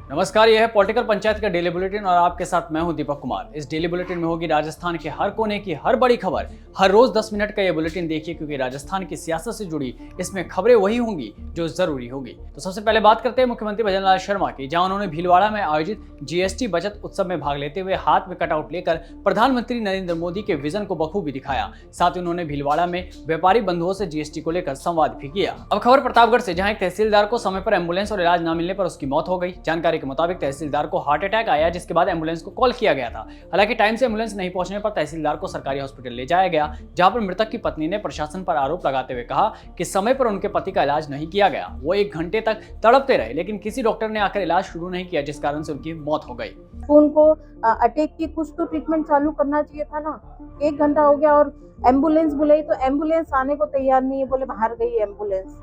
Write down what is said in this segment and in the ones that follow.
नमस्कार, यह है पॉलिटिकल पंचायत का डेली बुलेटिन और आपके साथ मैं हूं दीपक कुमार। इस डेली बुलेटिन में होगी राजस्थान के हर कोने की हर बड़ी खबर। हर रोज 10 मिनट का यह बुलेटिन देखिए, क्योंकि राजस्थान की सियासत से जुड़ी इसमें खबरें वही होंगी जो जरूरी होगी। तो सबसे पहले बात करते हैं मुख्यमंत्री भजनलाल शर्मा की, जहां उन्होंने भीलवाड़ा में आयोजित जीएसटी बचत उत्सव में भाग लेते हुए हाथ में कटआउट लेकर प्रधानमंत्री नरेंद्र मोदी के विजन को बखूबी दिखाया। साथ ही उन्होंने भीलवाड़ा में व्यापारी बंधुओं से जीएसटी को लेकर संवाद भी किया। अब खबर प्रतापगढ़ से, जहां एक तहसीलदार को समय पर एम्बुलेंस और इलाज न मिलने पर उसकी मौत हो गई। जानकारी के मुताबिक तहसीलदार को हार्ट अटैक आया, जिसके बाद एम्बुलेंस को कॉल किया गया था। हालांकि टाइम से एम्बुलेंस नहीं पहुंचने पर तहसीलदार को सरकारी हॉस्पिटल ले जाया गया, जहां पर मृतक की पत्नी ने प्रशासन पर आरोप लगाते हुए कहा कि समय पर उनके पति का इलाज नहीं किया गया। वो 1 घंटे तक तड़पते रहे, लेकिन किसी डॉक्टर ने आकर इलाज शुरू नहीं किया, जिस कारण से उनकी मौत हो गई। उनको अटैक की कुछ तो ट्रीटमेंट चालू करना चाहिए था ना। 1 घंटा हो गया और एम्बुलेंस बुलाई तो एम्बुलेंस आने को तैयार नहीं है, बोले बाहर गई एम्बुलेंस।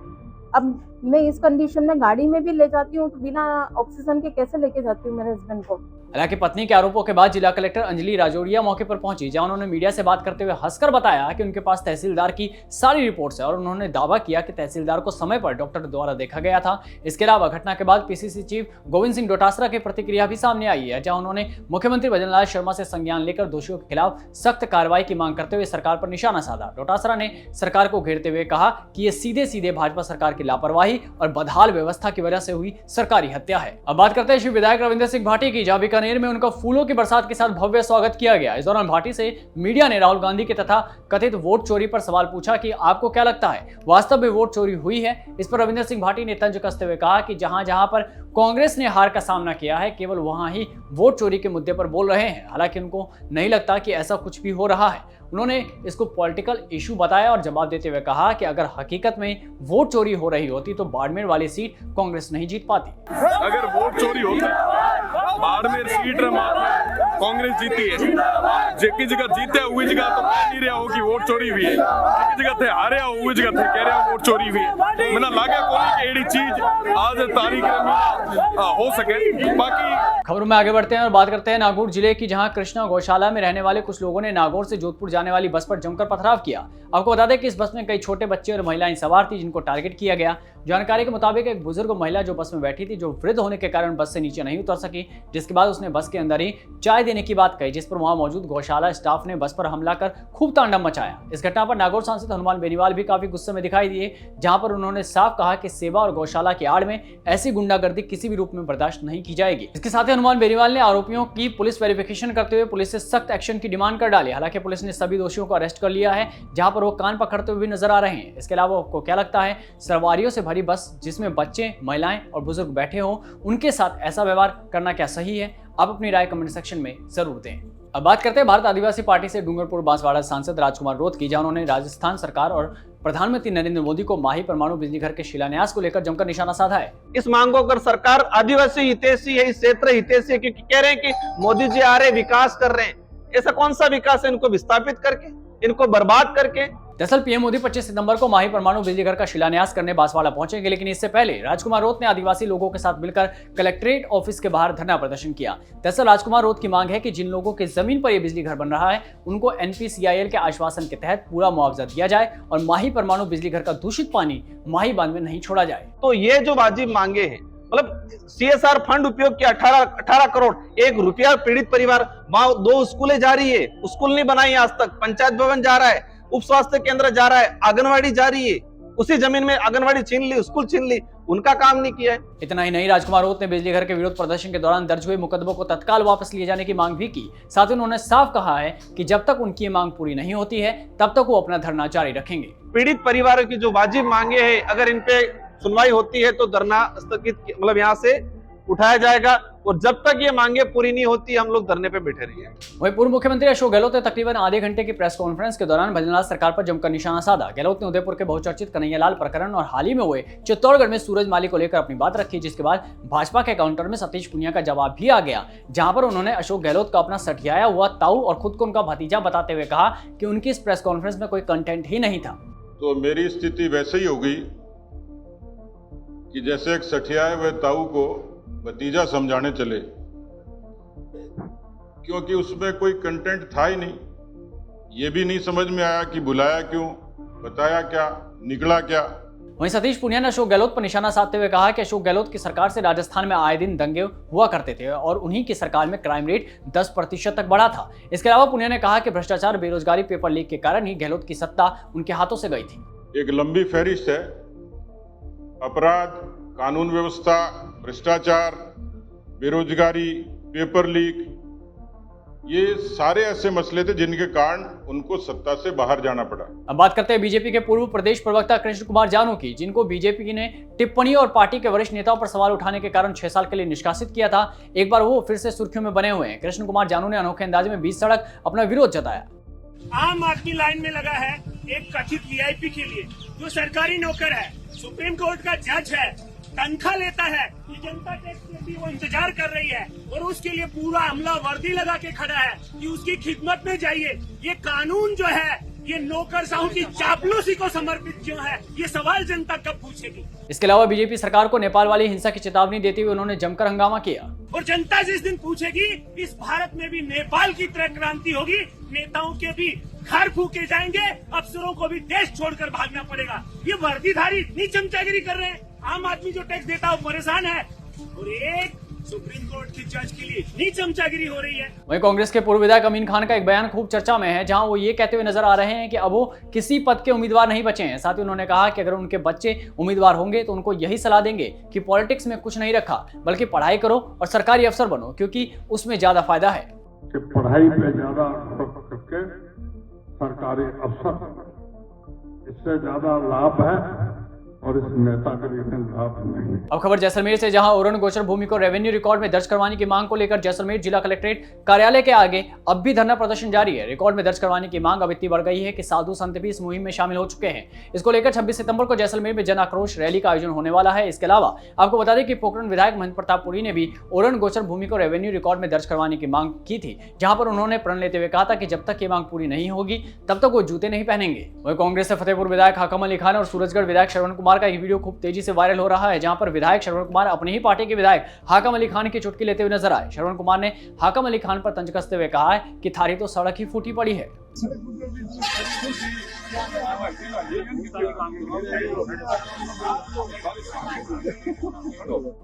अब मैं इस कंडीशन में गाड़ी में भी ले जाती हूँ तो बिना ऑक्सीजन के कैसे लेके जाती हूँ मेरे हस्बैंड को। हालांकि पत्नी के आरोपों के बाद जिला कलेक्टर अंजलि राजौरिया मौके पर पहुंची, जहां उन्होंने मीडिया से बात करते हुए हंसकर बताया कि उनके पास तहसीलदार की सारी रिपोर्ट्स है और उन्होंने दावा किया कि तहसीलदार को समय पर डॉक्टर द्वारा देखा गया था। इसके अलावा घटना के बाद पीसीसी चीफ गोविंद सिंह डोटासरा की प्रतिक्रिया भी सामने आई है, जहां उन्होंने मुख्यमंत्री भजनलाल शर्मा से संज्ञान लेकर दोषियों के खिलाफ सख्त कार्रवाई की मांग करते हुए सरकार पर निशाना साधा। डोटासरा ने सरकार को घेरते हुए कहा कि ये सीधे सीधे भाजपा सरकार की लापरवाही और बदहाल व्यवस्था की वजह से हुई सरकारी हत्या है। अब बात करते हैं शिव विधायक रविंद्र सिंह भाटी की, जहां बीकानेर में उनका फूलों की बरसात के साथ भव्य स्वागत किया गया। इस दौरान भाटी से मीडिया ने राहुल गांधी के तथा कथित वोट चोरी पर सवाल पूछा कि आपको क्या लगता है, वास्तव में वोट चोरी हुई है? इस पर रविंद्र सिंह भाटी ने तंज कसते हुए कहा कि जहां जहां पर कांग्रेस ने हार का सामना किया है, केवल वहां ही वोट चोरी के मुद्दे पर बोल रहे हैं। हालांकि उनको नहीं लगता कि ऐसा कुछ भी हो रहा है। उन्होंने इसको पॉलिटिकल इशू बताया और जवाब देते हुए कहा कि अगर हकीकत में वोट चोरी हो रही होती तो बाड़मेर वाली सीट कांग्रेस नहीं जीत पाती। अगर वोट चोरी होती बाड़मेर सीट कांग्रेस जीती है। जेकी जगह जीते हुई जगह तो कह नहीं रहा हो कि वोट चोरी हुई है, जेकी जगह थे हारे हो हुई जगह थे कह रहे हो वोट चोरी हुई है। मैंने लागे कोई की एड़ी चीज आज तारीख में हो सके। बाकी खबरों में आगे बढ़ते हैं और बात करते हैं नागौर जिले की, जहां कृष्णा गौशाला में रहने वाले कुछ लोगों ने नागौर से जोधपुर जाने वाली बस पर जमकर पथराव किया। आपको बता दें कि इस बस में कई छोटे बच्चे और महिलाएं सवार थी, जिनको टारगेट किया गया। जानकारी के मुताबिक एक बुजुर्ग महिला जो बस में बैठी थी, जो वृद्ध होने के कारण बस से नीचे नहीं उतर सकी, जिसके बाद उसने बस के अंदर ही चाय देने की बात कही, जिस पर वहां मौजूद गौशाला स्टाफ ने बस पर हमला कर खूब तांडव मचाया। इस घटना पर नागौर सांसद हनुमान बेनीवाल भी काफी गुस्से में दिखाई दिए, जहां पर उन्होंने साफ कहा कि सेवा और गौशाला की आड़ में ऐसी गुंडागर्दी किसी भी रूप में बर्दाश्त नहीं की जाएगी। इसके साथ ही हनुमान बेनीवाल ने आरोपियों की पुलिस वेरिफिकेशन करते हुए पुलिस से सख्त एक्शन की डिमांड कर डाली। हालांकि पुलिस ने सभी दोषियों को अरेस्ट कर लिया है, जहां पर वो कान पकड़ते हुए भी नजर आ रहे हैं। इसके अलावा आपको क्या लगता है, सवारियों से भरी बस जिसमें बच्चे, महिलाएं और बुजुर्ग बैठे हों, उनके साथ ऐसा व्यवहार करना क्या सही है? आप अपनी राय कमेंट सेक्शन में जरूर दें। अब बात करते हैं भारत आदिवासी पार्टी से डूंगरपुर बांसवाड़ा सांसद राजकुमार रोत की, जहां उन्होंने राजस्थान सरकार और प्रधानमंत्री नरेंद्र मोदी को माही परमाणु बिजली घर के शिलान्यास को लेकर जमकर निशाना साधा है। इस मांग को अगर सरकार आदिवासी हितैषी है, इस क्षेत्र हितैषी है, क्योंकि कह रहे हैं कि मोदी जी आ रहे विकास कर रहे हैं। ऐसा कौन सा विकास है इनको विस्थापित करके, इनको बर्बाद करके? दरअसल पीएम मोदी 25 सितंबर को माही परमाणु बिजली घर का शिलान्यास करने बांसवाड़ा पहुंचेंगे, लेकिन इससे पहले राजकुमार रोत ने आदिवासी लोगों के साथ मिलकर कलेक्ट्रेट ऑफिस के बाहर धरना प्रदर्शन किया। दरअसल राजकुमार रोत की मांग है कि जिन लोगों के जमीन पर यह बिजली घर बन रहा है, उनको NPCIL के आश्वासन के तहत पूरा मुआवजा दिया जाए और माही परमाणु बिजली घर का दूषित पानी माही बांध में नहीं छोड़ा जाए। तो ये जो वाजिब मांगे हैं, मतलब CSR फंड उपयोग किया 18 करोड़, 1 रुपया पीड़ित परिवार, वहां 2 स्कूलें जा रही है, स्कूल नहीं बनाई आज तक, पंचायत भवन जा रहा है, उप स्वास्थ्य केंद्र जा रहा है, आंगनवाड़ी जा रही है, उसी जमीन में आंगनवाड़ी छीन ली, स्कूल छीन ली, उनका काम नहीं किया है। इतना ही नहीं, राजकुमार रोत ने बिजली घर के विरोध प्रदर्शन के दौरान दर्ज हुए मुकदमों को तत्काल वापस लिए जाने की मांग भी की। साथ ही उन्होंने साफ कहा है कि जब तक उनकी मांग पूरी नहीं होती है, तब तक वो अपना धरना जारी रखेंगे। पीड़ित परिवारों की जो वाजिब मांगे हैं, अगर इन पे सुनवाई होती है तो धरना स्थगित, मतलब यहाँ से उठाया जाएगा, और जब तक ये मांगे पूरी नहीं होती हम लोग धरने पे बैठे रहेंगे। वहीं पूर्व मुख्यमंत्री अशोक गहलोत ने तकरीबन आधे घंटे की प्रेस कॉन्फ्रेंस के दौरान भजनलाल सरकार पर जमकर निशाना साधा। गहलोत ने उदयपुर के बहुचर्चित कन्हैयालाल प्रकरण और हाल ही में हुए चित्तौड़गढ़ में सूरजमाली को लेकर अपनी बात रखी, जिसके बाद भाजपा के काउंटर में सतीश पुनिया का जवाब भी आ गया, जहां पर उन्होंने अशोक गहलोत का अपना सठियाया हुआ ताऊ और खुद को उनका भतीजा बताते हुए कहा कि उनकी इस प्रेस कॉन्फ्रेंस में कोई कंटेंट ही नहीं था। तो मेरी स्थिति वैसे ही हो गई कि जैसे एक सठियाए हुए ताऊ को भतीजा समझाने चले, क्योंकि उसमें कोई कंटेंट था ही नहीं। ये भी नहीं समझ में आया कि बुलाया क्यों, बताया क्या, निकला क्या। वहीं सतीश पूनिया ने अशोक गहलोत पर निशाना साधते हुए कहा कि अशोक गहलोत की सरकार से राजस्थान में आए दिन दंगे हुआ करते थे और उन्हीं की सरकार में क्राइम रेट 10% तक बढ़ा था। इसके अलावा पूनिया ने कहा कि भ्रष्टाचार, बेरोजगारी, पेपर लीक के कारण ही गहलोत की सत्ता उनके हाथों से गई थी। एक लंबी फहरिस्त है, अपराध, कानून व्यवस्था, भ्रष्टाचार, बेरोजगारी, पेपर लीक, ये सारे ऐसे मसले थे जिनके कारण उनको सत्ता से बाहर जाना पड़ा। अब बात करते हैं बीजेपी के पूर्व प्रदेश प्रवक्ता कृष्ण कुमार जानू की, जिनको बीजेपी ने टिप्पणी और पार्टी के वरिष्ठ नेताओं पर सवाल उठाने के कारण 6 साल के लिए निष्कासित किया था। एक बार वो फिर से सुर्खियों में बने हुए हैं। कृष्ण कुमार जानू ने अनोखे अंदाज में बीच सड़क अपना विरोध जताया। आम आदमी लाइन में लगा है एक कथित वीआईपी के लिए, जो सरकारी नौकर है, सुप्रीम कोर्ट का जज है, तनख्वाह लेता है, ये जनता टैक्स से भी वो इंतजार कर रही है और उसके लिए पूरा अमला वर्दी लगा के खड़ा है कि उसकी खिदमत में जाइए। ये कानून जो है ये नौकरशाहों की चापलूसी को समर्पित क्यों है, ये सवाल जनता कब पूछेगी। इसके अलावा बीजेपी सरकार को नेपाल वाली हिंसा की चेतावनी देते हुए उन्होंने जमकर हंगामा किया। और जनता जिस दिन पूछेगी इस भारत में भी नेपाल की तरह क्रांति होगी, नेताओं के भी घर फूके जाएंगे, अफसरों को भी देश छोड़कर भागना पड़ेगा। ये वर्दीधारी इतनी चमचागिरी कर रहे हैं, आम आदमी जो टैक्स देता है वो परेशान है और एक सुप्रीम कोर्ट की जज के लिए इतनी चमचागिरी हो रही है। वहीं कांग्रेस के पूर्व विधायक अमीन खान का एक बयान खूब चर्चा में है, जहां वो ये कहते हुए नजर आ रहे हैं कि अब वो किसी पद के उम्मीदवार नहीं बचे हैं। साथ ही उन्होंने कहा कि अगर उनके बच्चे उम्मीदवार होंगे तो उनको यही सलाह देंगे कि पॉलिटिक्स में कुछ नहीं रखा, बल्कि पढ़ाई करो और सरकारी अफसर बनो, क्योंकि उसमें ज्यादा फायदा है। पढ़ाई पे ज्यादा फोकस करके सरकारी अफसर, इससे ज्यादा लाभ है और इस नेता के लिए लाभ नहीं। अब खबर जैसलमेर से, जहां ओरण गोचर भूमि को रेवेन्यू रिकॉर्ड में दर्ज करवाने की मांग को लेकर जैसलमेर जिला कलेक्ट्रेट कार्यालय के आगे अब भी धरना प्रदर्शन जारी है। रिकॉर्ड में दर्ज करवाने की मांग अब इतनी बढ़ गई है कि साधु संत भी इस मुहिम में शामिल हो चुके हैं। इसको लेकर 26 सितंबर को जैसलमेर में जन आक्रोश रैली का आयोजन होने वाला है। इसके अलावा आपको बता दें कि पोखरण विधायक महेंद्र प्रताप पुरी ने भी ओरण गोचर भूमि को रेवेन्यू रिकॉर्ड में दर्ज करवाने की मांग की थी, जहां पर उन्होंने प्रण लेते हुए कहा था कि जब तक ये मांग पूरी नहीं होगी तब तक वो जूते नहीं पहनेंगे। वहीं कांग्रेस से फतेहपुर विधायक हाकम अली खान और सूरजगढ़ विधायक श्रवण कुमार का एक वीडियो खूब तेजी से वायरल हो रहा है, जहां पर विधायक श्रवण कुमार अपनी ही पार्टी के विधायक हाकम अली खान की चुटकी लेते हुए नजर आए। श्रवण कुमार ने हाकम अली खान पर तंज कसते हुए कहा है कि थारी तो सड़क ही फूटी पड़ी है।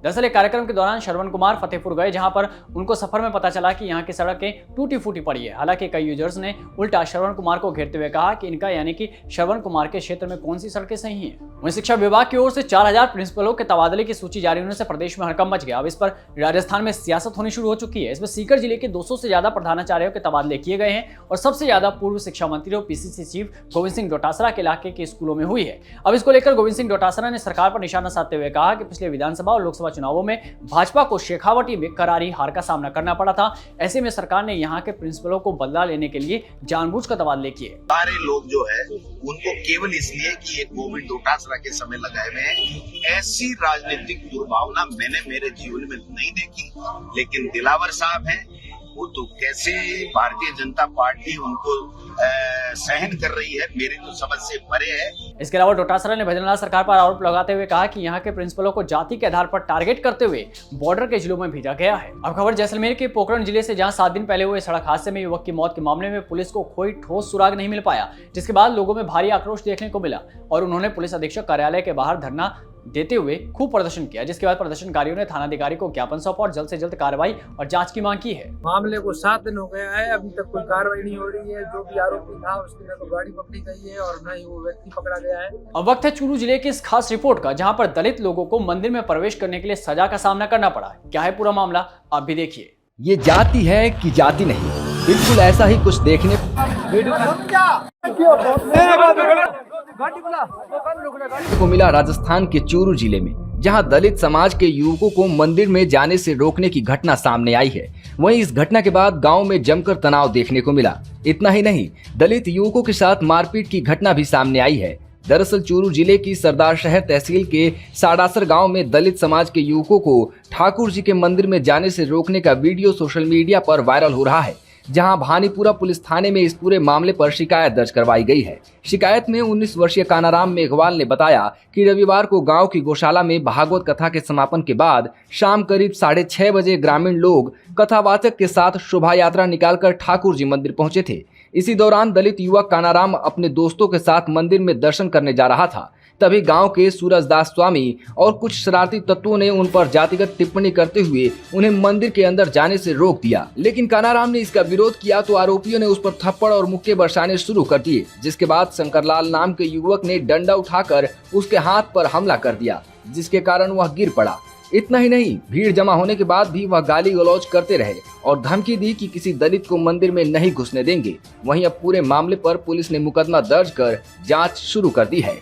दरअसल एक कार्यक्रम के दौरान श्रवण कुमार फतेहपुर गए, जहां पर उनको सफर में पता चला कि यहां की सड़कें टूटी फूटी पड़ी है। हालांकि कई यूजर्स ने उल्टा श्रवण कुमार को घेरते हुए कहा कि इनका यानी कि श्रवण कुमार के क्षेत्र में कौन सी सड़कें सही हैं। वहीं शिक्षा विभाग की ओर से 4000 प्रिंसिपलों के तबादले की सूची जारी होने से प्रदेश में हड़कंप मच गया। अब इस पर राजस्थान में सियासत होनी शुरू हो चुकी है। इसमें सीकर जिले के 200 से ज्यादा प्रधानाचार्यों के तबादले किए गए हैं और सबसे ज्यादा पूर्व शिक्षा मंत्री और पीसीसी चीफ गोविंद सिंह डोटासरा के इलाके के स्कूलों में हुई है। अब इसको लेकर गोविंद सिंह डोटासरा ने सरकार पर निशाना साधते हुए कहा कि पिछले विधानसभा और लोकसभा चुनावों में भाजपा को शेखावटी में करारी हार का सामना करना पड़ा था। ऐसे में सरकार ने यहाँ के प्रिंसिपलों को बदला लेने के लिए जानबूझकर तबादले किए। सारे लोग जो है उनको केवल इसलिए कि ये गोविंद डोटासरा के समय लगाए हुए हैं, ऐसी राजनीतिक दुर्भावना मैंने मेरे जीवन में नहीं देखी। लेकिन दिलावर साहब हैं, वो तो कैसे भारतीय जनता पार्टी उनको सहन कर रही है, मेरी तो समझ से परे है। इसके अलावा डोटासरा ने भजनलाल सरकार पर आरोप लगाते हुए कहा कि यहाँ के प्रिंसिपलों को जाति के आधार पर टारगेट करते हुए बॉर्डर के जिलों में भेजा गया है। अब खबर जैसलमेर के पोखरण जिले से, जहां 7 दिन पहले हुए सड़क हादसे में युवक की मौत के मामले में पुलिस को कोई ठोस सुराग नहीं मिल पाया, जिसके बाद लोगों में भारी आक्रोश देखने को मिला और उन्होंने पुलिस अधीक्षक कार्यालय के बाहर धरना देते हुए खूब प्रदर्शन किया, जिसके बाद प्रदर्शनकारियों ने थानाधिकारी को ज्ञापन सौंपा और जल्द से जल्द कार्रवाई और जांच की मांग की है। मामले को 7 दिन हो गया है, अभी तक कोई कार्रवाई नहीं हो रही है। जो भी आरोपी था उसकी न तो गाड़ी पकड़ी गई है और न ही वो व्यक्ति पकड़ा गया है। अब वक्त है चूरू जिले की इस खास रिपोर्ट का, जहां पर दलित लोगों को मंदिर में प्रवेश करने के लिए सजा का सामना करना पड़ा। क्या है पूरा मामला, आप भी देखिए। ये जाति है कि जाति नहीं, बिल्कुल ऐसा ही कुछ देखने को मिला राजस्थान के चूरू जिले में, जहां दलित समाज के युवकों को मंदिर में जाने से रोकने की घटना सामने आई है। वहीं इस घटना के बाद गांव में जमकर तनाव देखने को मिला। इतना ही नहीं, दलित युवकों के साथ मारपीट की घटना भी सामने आई है। दरअसल चूरू जिले की सरदार शहर तहसील के साडासर गांव में दलित समाज के युवकों को ठाकुर जी के मंदिर में जाने से रोकने का वीडियो सोशल मीडिया पर वायरल हो रहा है, जहां भानीपुरा पुलिस थाने में इस पूरे मामले पर शिकायत दर्ज करवाई गई है। शिकायत में 19 वर्षीय कानाराम मेघवाल ने बताया कि रविवार को गांव की गौशाला में भागवत कथा के समापन के बाद शाम करीब 6:30 बजे ग्रामीण लोग कथावाचक के साथ शोभा यात्रा निकालकर ठाकुर जी मंदिर पहुंचे थे। इसी दौरान दलित युवक कानाराम अपने दोस्तों के साथ मंदिर में दर्शन करने जा रहा था तभी गांव के सूरजदास स्वामी और कुछ शरारती तत्वों ने उन पर जातिगत टिप्पणी करते हुए उन्हें मंदिर के अंदर जाने से रोक दिया। लेकिन कानाराम ने इसका विरोध किया तो आरोपियों ने उस पर थप्पड़ और मुक्के बरसाने शुरू कर दिए, जिसके बाद शंकरलाल नाम के युवक ने डंडा उठाकर उसके हाथ पर हमला कर दिया, जिसके कारण वह गिर पड़ा। इतना ही नहीं, भीड़ जमा होने के बाद भी वह गाली गलौज करते रहे और धमकी दी कि किसी दलित को मंदिर में नहीं घुसने देंगे। वहीं अब पूरे मामले पर पुलिस ने मुकदमा दर्ज कर जांच शुरू कर दी है।